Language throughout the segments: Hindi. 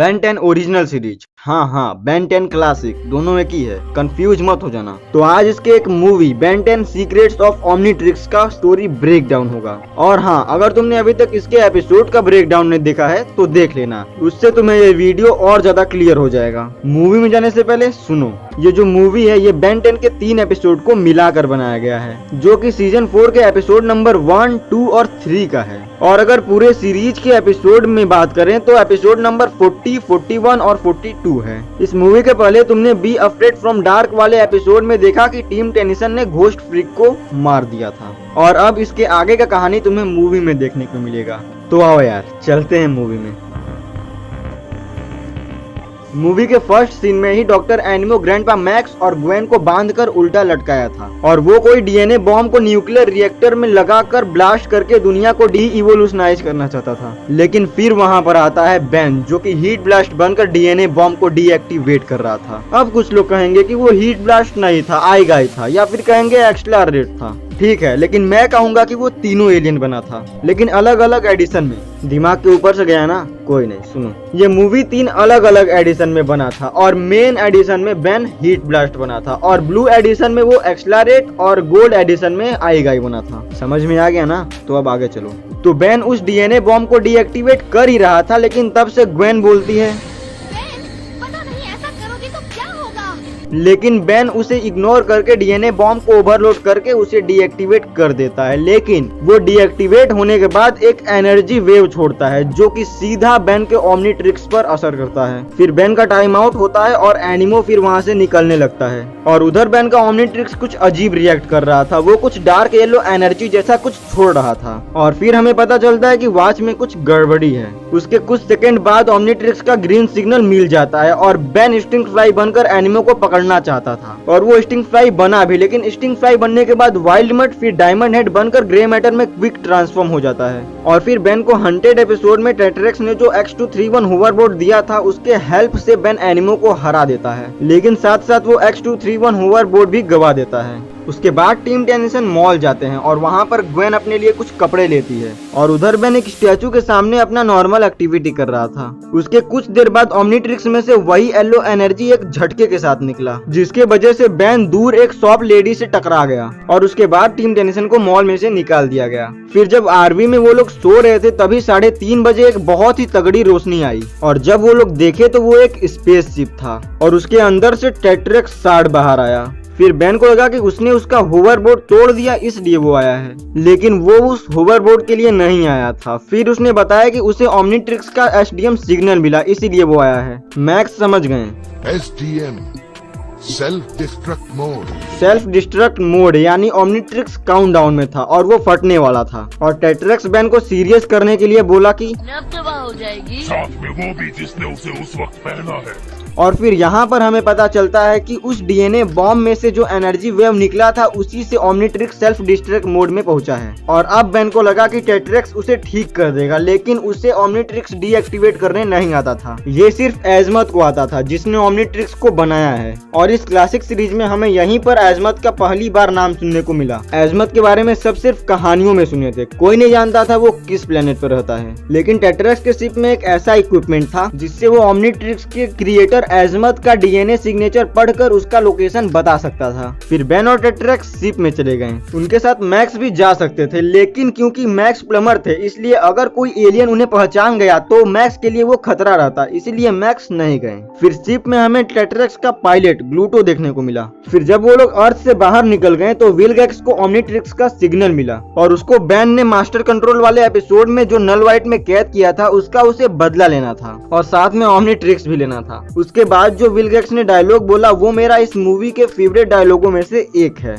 बेन 10 ओरिजिनल सीरीज, हाँ बेन 10 क्लासिक, दोनों एक ही है, कंफ्यूज मत हो जाना। तो आज इसके एक movie Ben 10 secrets of Omnitrix का स्टोरी ब्रेक डाउन होगा। और हाँ, अगर तुमने अभी तक इसके एपिसोड का ब्रेक डाउन नहीं देखा है तो देख लेना, उससे तुम्हें ये वीडियो और ज्यादा क्लियर हो जाएगा। मूवी में जाने से पहले सुनो, ये जो मूवी है ये बेन 10 के 3 एपिसोड को मिलाकर बनाया गया है, जो कि सीजन 4 के एपिसोड नंबर 1, 2 और 3 का है। और अगर पूरे सीरीज के एपिसोड में बात करें तो एपिसोड नंबर 40, 41 और 42 है। इस मूवी के पहले तुमने बी अफ्रेड फ्रॉम डार्क वाले एपिसोड में देखा कि टीम टेनिसन ने घोस्ट फ्रीक को मार दिया था, और अब इसके आगे का कहानी तुम्हें मूवी में देखने को मिलेगा। तो आओ यार, चलते हैं मूवी में। मूवी के फर्स्ट सीन में ही डॉक्टर एनिमो ग्रैंडपा मैक्स और ग्वेन को बांधकर उल्टा लटकाया था, और वो कोई डीएनए बॉम्ब को न्यूक्लियर रिएक्टर में लगाकर ब्लास्ट करके दुनिया को डी इवोल्यूशनाइज करना चाहता था। लेकिन फिर वहां पर आता है बेन, जो कि हीट ब्लास्ट बनकर डीएनए बॉम्ब को डीएक्टिवेट कर रहा था। अब कुछ लोग कहेंगे कि वो हीट ब्लास्ट नहीं था, आईगाई था, या फिर कहेंगे एक्सलरेट था। ठीक है, लेकिन मैं कहूंगा कि वो तीनों एलियन बना था, लेकिन अलग अलग एडिशन में। दिमाग के ऊपर से गया ना, कोई नहीं, सुनो। ये मूवी 3 अलग अलग एडिशन में बना था, और मेन एडिशन में बेन हीट ब्लास्ट बना था, और ब्लू एडिशन में वो एक्सलरेट, और गोल्ड एडिशन में आईगाई बना था। समझ में आ गया ना? तो अब आगे चलो। तो बेन उस डीएनए बॉम्ब को डीएक्टिवेट कर ही रहा था, लेकिन तब से ग्वेन बोलती है, लेकिन बेन उसे इग्नोर करके डीएनए बॉम्ब को ओवरलोड करके उसे डीएक्टिवेट कर देता है। लेकिन वो डीएक्टिवेट होने के बाद एक एनर्जी वेव छोड़ता है, जो कि सीधा बेन के ओमनीट्रिक्स पर असर करता है। फिर बेन का टाइम आउट होता है और एनिमो फिर वहां से निकलने लगता है, और उधर बेन का ओमनीट्रिक्स कुछ अजीब रिएक्ट कर रहा था। वो कुछ डार्क येलो एनर्जी जैसा कुछ छोड़ रहा था, और फिर हमें पता चलता है कि वॉच में कुछ गड़बड़ी है। उसके कुछ सेकंड बाद ओमनीट्रिक्स का ग्रीन सिग्नल मिल जाता है, और बेन स्टिंग फ्लाई बनकर एनिमो को पकड़ना चाहता था, और वो स्टिंग फ्लाई बना भी। लेकिन स्टिंग फ्लाई बनने के बाद वाइल्ड मट फिर डायमंड हेड बनकर ग्रे मैटर में क्विक ट्रांसफॉर्म हो जाता है। और फिर बेन को हंटेड एपिसोड में टेट्रेक्स ने जो X231 होवरबोर्ड दिया था, उसके हेल्प से बेन एनिमो को हरा देता है, लेकिन साथ साथ वो X231 होवरबोर्ड भी गवा देता है। उसके बाद टीम टेनिसन मॉल जाते हैं, और वहां पर ग्वेन अपने लिए कुछ कपड़े लेती है, और उधर बेन एक स्टैचू के सामने अपना नॉर्मल एक्टिविटी कर रहा था। उसके कुछ देर बाद ओमनीट्रिक्स में से वही येलो एनर्जी एक झटके के साथ निकला, जिसके वजह से बेन दूर एक शॉप लेडी से टकरा गया, और उसके बाद टीम टेनिसन को मॉल में से निकाल दिया गया। फिर जब आरवी में वो लोग सो रहे थे, तभी 3:30 बजे एक बहुत ही तगड़ी रोशनी आई, और जब वो लोग देखे तो वो एक स्पेसशिप था, और उसके अंदर से टेट्रेक्स साड़ बाहर आया। फिर बेन को लगा कि उसने उसका होवरबोर्ड तोड़ दिया, इसलिए वो आया है, लेकिन वो उस होवरबोर्ड के लिए नहीं आया था। फिर उसने बताया कि उसे ओमनीट्रिक्स का एसडीएम सिग्नल मिला, इसीलिए वो आया है। मैक्स समझ गए, SDM self destruct mode. Self destruct mode यानी ओमनीट्रिक्स काउंटडाउन में था, और वो फटने वाला था। और टेट्रेक्स बेन को सीरियस करने के लिए बोला कि अब तबाह हो जाएगी, साथ में वो भी जिसने उसे उस वक्त पहना है। और फिर यहाँ पर हमें पता चलता है कि उस डीएनए बॉम्ब में से जो एनर्जी वेव निकला था, उसी से ओमनीट्रिक्स सेल्फ डिस्ट्रक्ट मोड में पहुंचा है। और अब बेन को लगा कि टेट्रेक्स उसे ठीक कर देगा, लेकिन उसे ओमनीट्रिक्स डीएक्टिवेट करने नहीं आता था। ये सिर्फ एजमत को आता था, जिसने ओमनीट्रिक्स को बनाया है। और इस क्लासिक सीरीज में हमें यहीं पर एजमत का पहली बार नाम सुनने को मिला। एजमत के बारे में सब सिर्फ कहानियों में सुने थे, कोई नहीं जानता था वो किस प्लेनेट पर रहता है। लेकिन टेट्रेक्स के शिप में एक ऐसा इक्विपमेंट था, जिससे वो ओमनीट्रिक्स के क्रिएटर एजमत का डीएनए सिग्नेचर पढ़कर उसका लोकेशन बता सकता था। फिर बेन और टेट्रेक्स शिप में चले गए। उनके साथ मैक्स भी जा सकते थे, लेकिन क्योंकि मैक्स प्लमर थे, इसलिए अगर कोई एलियन उन्हें पहचान गया तो मैक्स के लिए वो खतरा रहता, इसलिए मैक्स नहीं गए। फिर शिप में हमें टेट्रेक्स का पायलट ग्लूटो देखने को मिला। फिर जब वो लोग अर्थ से बाहर निकल गए तो विलगैक्स को ओमनीट्रिक्स का सिग्नल मिला, और उसको बेन ने मास्टर कंट्रोल वाले एपिसोड में जो नल वाइट में कैद किया था, उसका उसे बदला लेना था, और साथ में ओमनीट्रिक्स भी लेना था। उसके बाद जो विलगैक्स ने डायलॉग बोला, वो मेरा इस मूवी के फेवरेट डायलॉगों में से एक है।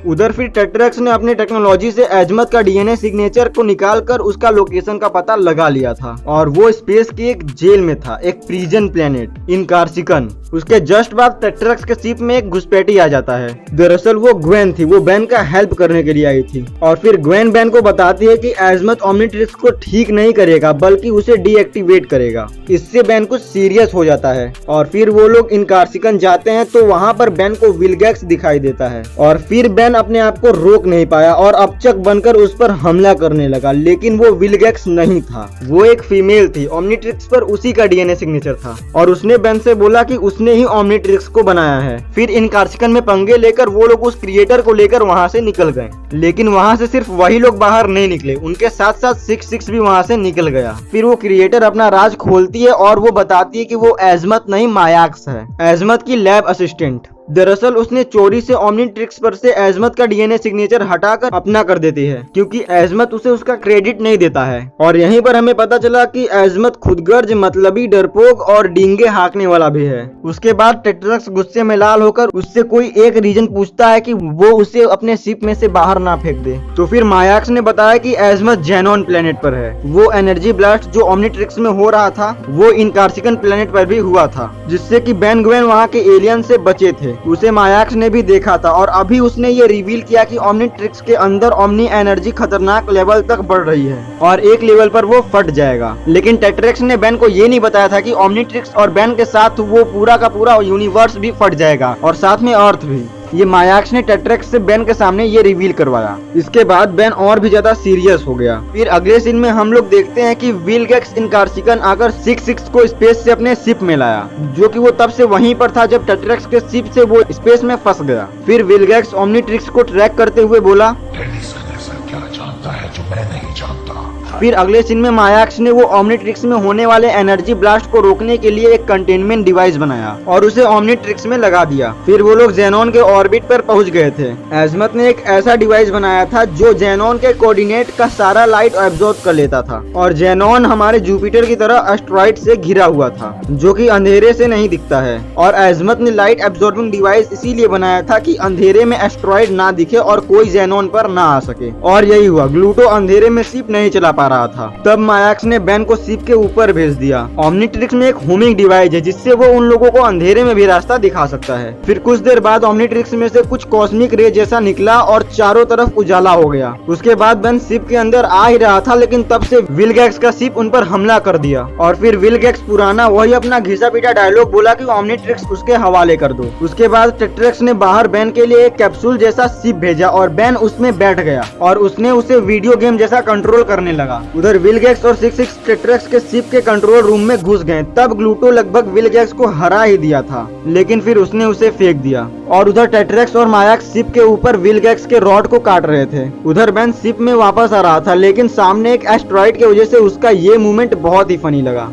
उधर फिर टेट्रेक्स ने अपने टेक्नोलॉजी से एजमत का डीएनए सिग्नेचर को निकालकर उसका लोकेशन का पता लगा लिया था, और वो स्पेस के एक जेल में था, एक प्रिजन प्लेनेट इन कार्सिकन। उसके जस्ट बाद टेट्रैक्स के शिप में एक घुसपैठी आ जाता है। दरअसल वो ग्वेन थी, वो बेन का हेल्प करने के लिए आई थी। और फिर ग्वेन बेन को बताती है कि एजमथ ओमनीट्रिक्स को ठीक नहीं करेगा बल्कि उसे डीएक्टिवेट करेगा। इससे बेन कुछ सीरियस हो जाता है और फिर वो लोग इनकार्सिकन जाते हैं तो वहाँ पर बेन को विलगैक्स दिखाई देता है और फिर बेन अपने आप को रोक नहीं पाया और अपचक बनकर उस पर हमला करने लगा, लेकिन वो विलगैक्स नहीं था, वो एक फीमेल थी। ओमनीट्रिक्स पर उसी का डीएनए सिग्नेचर था और उसने बेन से बोला कि उसने ही ओमनीट्रिक्स को बनाया है। फिर इनकार्सिकन में पंगे लेकर वो लोग उस क्रिएटर को लेकर वहाँ से निकल गए, लेकिन वहाँ से सिर्फ वही लोग बाहर नहीं निकले, उनके साथ साथ 6-6 भी वहाँ से निकल गया। फिर वो क्रिएटर अपना राज खोलती है और वो बताती है कि वो एजमथ नहीं मायाक्स है, एजमथ की लैब असिस्टेंट। दरअसल उसने चोरी से ओमनीट्रिक्स पर से एजमथ का डीएनए सिग्नेचर हटाकर अपना कर देती है क्योंकि एजमथ उसे उसका क्रेडिट नहीं देता है। और यहीं पर हमें पता चला कि एजमथ खुदगर्ज, मतलबी, डरपोक और डींगे हाँकने वाला भी है। उसके बाद टेट्रैक्स गुस्से में लाल होकर उससे कोई एक रीजन पूछता है कि वो उसे अपने शिप में से बाहर ना फेंक दे। तो फिर मायाक्स ने बताया कि एजमथ जेनोन प्लेनेट पर है। वो एनर्जी ब्लास्ट जो ओमनीट्रिक्स में हो रहा था वो इनकार्सिकन प्लेनेट पर भी हुआ था, जिससे कि बेन ग्वेन वहाँ के एलियन से बचे थे। उसे मायाक्स ने भी देखा था और अभी उसने ये रिवील किया कि ओमनीट्रिक्स के अंदर ओमनी एनर्जी खतरनाक लेवल तक बढ़ रही है और एक लेवल पर वो फट जाएगा। लेकिन टेट्रैक्स ने बेन को ये नहीं बताया था कि ओमनीट्रिक्स और बेन के साथ वो पूरा का पूरा यूनिवर्स भी फट जाएगा और साथ में अर्थ भी। ये मायाक्स ने टेट्रैक्स से बेन के सामने ये रिवील करवाया। इसके बाद बेन और भी ज्यादा सीरियस हो गया। फिर अगले सीन में हम लोग देखते हैं कि विलगैक्स इनकार्सिकन आकर 6-6 को स्पेस से अपने शिप में लाया, जो कि वो तब से वहीं पर था जब टेट्रैक्स के शिप से वो स्पेस में फंस गया। फिर विलगैक्स ओमनीट्रिक्स को ट्रैक करते हुए बोला, टेलीसन ऐसा क्या जानता है जो मैं नहीं जानता। फिर अगले सीन में मायाक्स ने वो ओमनीट्रिक्स में होने वाले एनर्जी ब्लास्ट को रोकने के लिए एक कंटेनमेंट डिवाइस बनाया और उसे ओमनीट्रिक्स में लगा दिया। फिर वो लोग जेनोन के ऑर्बिट पर पहुंच गए थे। एजमथ ने एक ऐसा डिवाइस बनाया था जो जेनोन के कोऑर्डिनेट का सारा लाइट एब्जॉर्ब कर लेता था और जेनोन हमारे जुपिटर की तरह एस्ट्रॉइड से घिरा हुआ था जो कि अंधेरे से नहीं दिखता है। और एजमथ ने लाइट एब्जॉर्बिंग डिवाइस इसीलिए बनाया था कि अंधेरे में एस्ट्रॉइड ना दिखे और कोई जेनोन पर ना आ सके। और यही हुआ, ग्लूटो अंधेरे में शिप नहीं चला पा रहा था। तब मायाक्स ने बेन को शिप के ऊपर भेज दिया। ओमनीट्रिक्स में एक होमिंग डिवाइस है जिससे वो उन लोगों को अंधेरे में भी रास्ता दिखा सकता है। फिर कुछ देर बाद ओमनीट्रिक्स में से कुछ कॉस्मिक रे जैसा निकला और चारों तरफ उजाला हो गया। उसके बाद बेन शिप के अंदर आ ही रहा था, लेकिन तब से विलगैक्स का शिप उन पर हमला कर दिया और फिर विलगैक्स पुराना वही अपना घिसा पीटा डायलॉग बोला कि ओमनीट्रिक्स उसके हवाले कर दो। उसके बाद टेट्रैक्स ने बाहर बेन के लिए एक कैप्सूल जैसा शिप भेजा और बेन उसमें बैठ गया और उसने उसे वीडियो गेम जैसा कंट्रोल करने लगा। उधर विलगैक्स और 6-6 टेट्रैक्स के शिप के कंट्रोल रूम में घुस गए। तब ग्लूटो लगभग विलगैक्स को हरा ही दिया था, लेकिन फिर उसने उसे फेंक दिया। और उधर टेट्रैक्स और मायाक्स शिप के ऊपर विलगैक्स के रॉड को काट रहे थे। उधर बेन शिप में वापस आ रहा था, लेकिन सामने एक एस्ट्रॉइड की वजह से उसका ये मूवमेंट बहुत ही फनी लगा।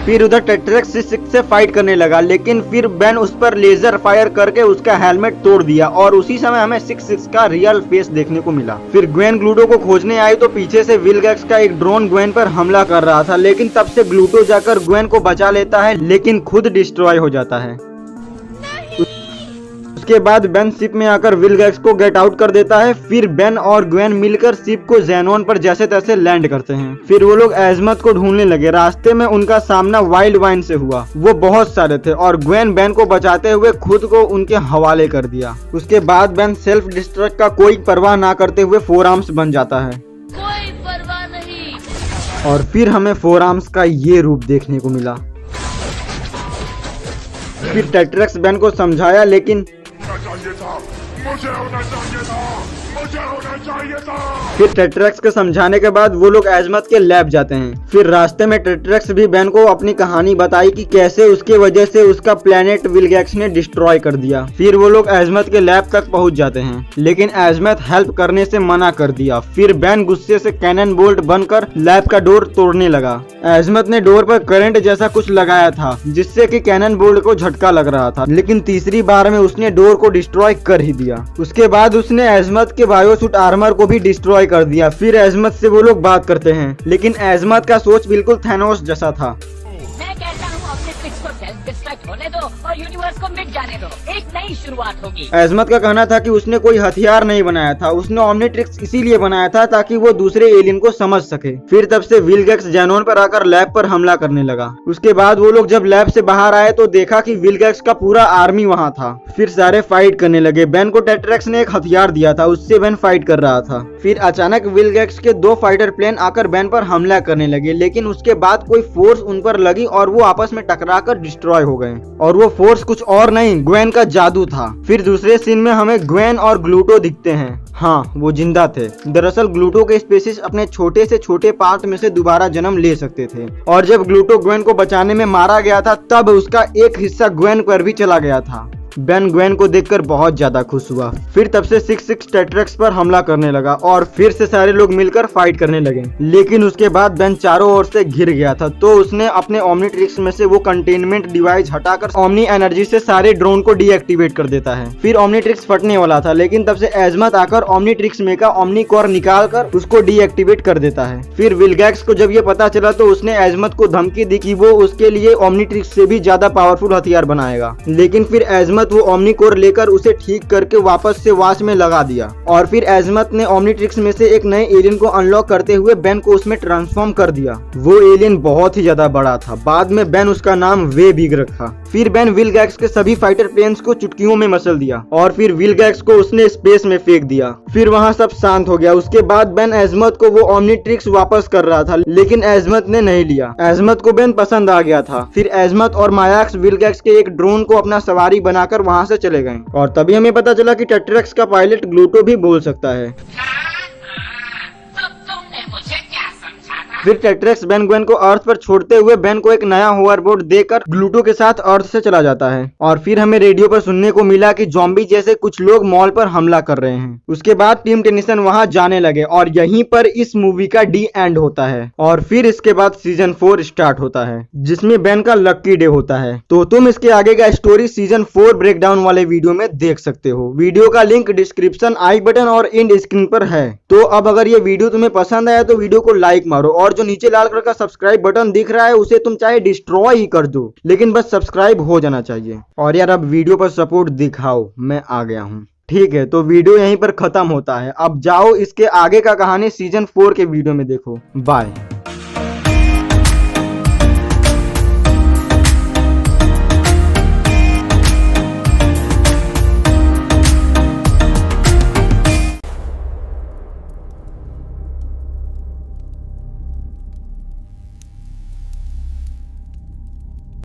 फिर उधर टेट्रैक्स 6-6 से फाइट करने लगा, लेकिन फिर बेन उस पर लेजर फायर करके उसका हेलमेट तोड़ दिया और उसी समय हमें 6-6 का रियल फेस देखने को मिला। फिर ग्वेन ग्लूटो को खोजने आई तो पीछे से विलगैक्स का एक ड्रोन ग्वेन पर हमला कर रहा था, लेकिन तब से ग्लूटो जाकर ग्वेन को बचा लेता है, लेकिन खुद डिस्ट्रॉय हो जाता है। उसके बाद बेन शिप में आकर विलगैक्स को गेट आउट कर देता है। फिर बेन और ग्वेन मिलकर शिप को जेनोन पर जैसे तैसे लैंड करते हैं। फिर वो लोग एजमथ को ढूंढने लगे। रास्ते में उनका सामना वाइल्ड वाइन से हुआ। वो बहुत सारे थे और ग्वेन बेन को बचाते हुए खुद को उनके हवाले कर दिया। उसके बाद बेन सेल्फ डिस्ट्रक्ट का कोई परवाह ना करते हुए 4 आर्म्स बन जाता है। कोई परवाह नहीं। और फिर हमें 4 आर्म्स का ये रूप देखने को मिला। फिर टेट्रैक्स बेन को समझाया, लेकिन मुझे होना चाहिए था, मुझे होना चाहिए था। फिर टेट्रैक्स के समझाने के बाद वो लोग एजमथ के लैब जाते हैं। फिर रास्ते में टेट्रैक्स भी बेन को अपनी कहानी बताई कि कैसे उसके वजह से उसका प्लेनेट विलगैक्स ने डिस्ट्रॉय कर दिया। फिर वो लोग एजमथ के लैब तक पहुंच जाते हैं, लेकिन एजमथ हेल्प करने से मना कर दिया। फिर बेन गुस्से से कैनन बोल्ट बनकर लैब का डोर तोड़ने लगा। एजमथ ने डोर पर करंट जैसा कुछ लगाया था, जिससे कि कैनन बोल्ट को झटका लग रहा था, लेकिन तीसरी बार में उसने डोर को डिस्ट्रॉय कर ही दिया। उसके बाद उसने एजमथ के बायोसूट आर्मर को भी डिस्ट्रॉय कर दिया। फिर एजमथ से वो लोग बात करते हैं, लेकिन एजमथ का सोच बिल्कुल थैनोस जैसा था। मैं कहता हूँ ऑब्जेक्टिव्स को सेल्फ डिस्ट्रैक्ट होने दो और यूनिवर्स को मिट जाने दो, एक नई शुरुआत होगी। एजमत का कहना था कि उसने कोई हथियार नहीं बनाया था, उसने ओमनीट्रिक्स इसीलिए बनाया था ताकि वो दूसरे एलियन को समझ सके। फिर तब से विलगैक्स जैनोन पर आकर लैब पर हमला करने लगा। उसके बाद वो लोग जब लैब से बाहर आए तो देखा कि विलगैक्स का पूरा आर्मी वहाँ था। फिर सारे फाइट करने लगे। बेन को टेट्रेक्स ने एक हथियार दिया था, उससे बेन फाइट कर रहा था। फिर अचानक विलगैक्स के 2 फाइटर प्लेन आकर बेन पर हमला करने लगे, लेकिन उसके बाद कोई फोर्स उन पर लगी और वो आपस में टकराकर डिस्ट्रॉय हो गए। और वो फोर्स कुछ और नहीं, ग्वेन का जादू था। फिर दूसरे सीन में हमें ग्वेन और ग्लूटो दिखते हैं। हाँ, वो जिंदा थे। दरअसल ग्लूटो के स्पीशीज अपने छोटे से छोटे पार्ट में से दोबारा जन्म ले सकते थे, और जब ग्लूटो ग्वेन को बचाने में मारा गया था तब उसका एक हिस्सा ग्वेन पर भी चला गया था। बेन ग्वेन को देखकर बहुत ज्यादा खुश हुआ। फिर तब से 66 टेट्रेक्स पर हमला करने लगा और फिर से सारे लोग मिलकर फाइट करने लगे। लेकिन उसके बाद बेन चारों ओर से घिर गया था, तो उसने अपने ओमनीट्रिक्स में से वो कंटेनमेंट डिवाइस हटाकर ओमनी एनर्जी से सारे ड्रोन को डीएक्टिवेट कर देता है। फिर ओमनीट्रिक्स फटने वाला था, लेकिन तब से एजमत आकर ओमनीट्रिक्स में का ओमनी कोर निकाल कर उसको डीएक्टिवेट कर देता है। फिर विलगैक्स को जब ये पता चला तो उसने एजमत को धमकी दी कि वो उसके लिए ओमनीट्रिक्स से भी ज्यादा पावरफुल हथियार बनाएगा। लेकिन फिर एजमत वो ओमनी कोर लेकर उसे ठीक करके वापस से वाच में लगा दिया। और फिर एजमत ने ओमनीट्रिक्स में से एक नए एलियन को अनलॉक करते हुए बेन को उसमें ट्रांसफॉर्म कर दिया। वो एलियन बहुत ही ज्यादा बड़ा था। बाद में बेन उसका नाम वे बिग रखा। फिर बेन विलगैक्स के सभी फाइटर प्लेन्स को चुटकियों में मसल दिया और फिर विलगैक्स को उसने स्पेस में फेंक दिया। फिर वहाँ सब शांत हो गया। उसके बाद बेन एजमत को वो ओमनीट्रिक्स वापस कर रहा था, लेकिन एजमत ने नहीं लिया। एजमत को बेन पसंद आ गया था। फिर एजमत और मायाक्स विलगैक्स के एक ड्रोन को अपना सवारी बनाकर वहाँ से चले गए। और तभी हमें पता चला कि टेट्रेक्स का पायलट ग्लूटो भी बोल सकता है। फिर टेट्रेक्स बेन ग्वेन को अर्थ पर छोड़ते हुए बेन को एक नया होवरबोर्ड देकर ग्लूटो के साथ अर्थ से चला जाता है। और फिर हमें रेडियो पर सुनने को मिला कि ज़ॉम्बी जैसे कुछ लोग मॉल पर हमला कर रहे हैं। उसके बाद टीम टेनिसन वहां जाने लगे और यहीं पर इस मूवी का डी एंड होता है। और फिर इसके बाद सीजन 4 स्टार्ट होता है, जिसमें बेन का लक्की डे होता है। तो तुम इसके आगे का स्टोरी सीजन 4 ब्रेकडाउन वाले वीडियो में देख सकते हो। वीडियो का लिंक डिस्क्रिप्शन, आई बटन और एंड स्क्रीन पर है। तो अब अगर ये वीडियो तुम्हें पसंद आया तो वीडियो को लाइक मारो, और जो नीचे लाल कलर का सब्सक्राइब बटन दिख रहा है उसे तुम चाहे डिस्ट्रॉय ही कर दो, लेकिन बस सब्सक्राइब हो जाना चाहिए। और यार अब वीडियो पर सपोर्ट दिखाओ, मैं आ गया हूँ। ठीक है, तो वीडियो यहीं पर खत्म होता है। अब जाओ इसके आगे का कहानी सीजन 4 के वीडियो में देखो। बाय।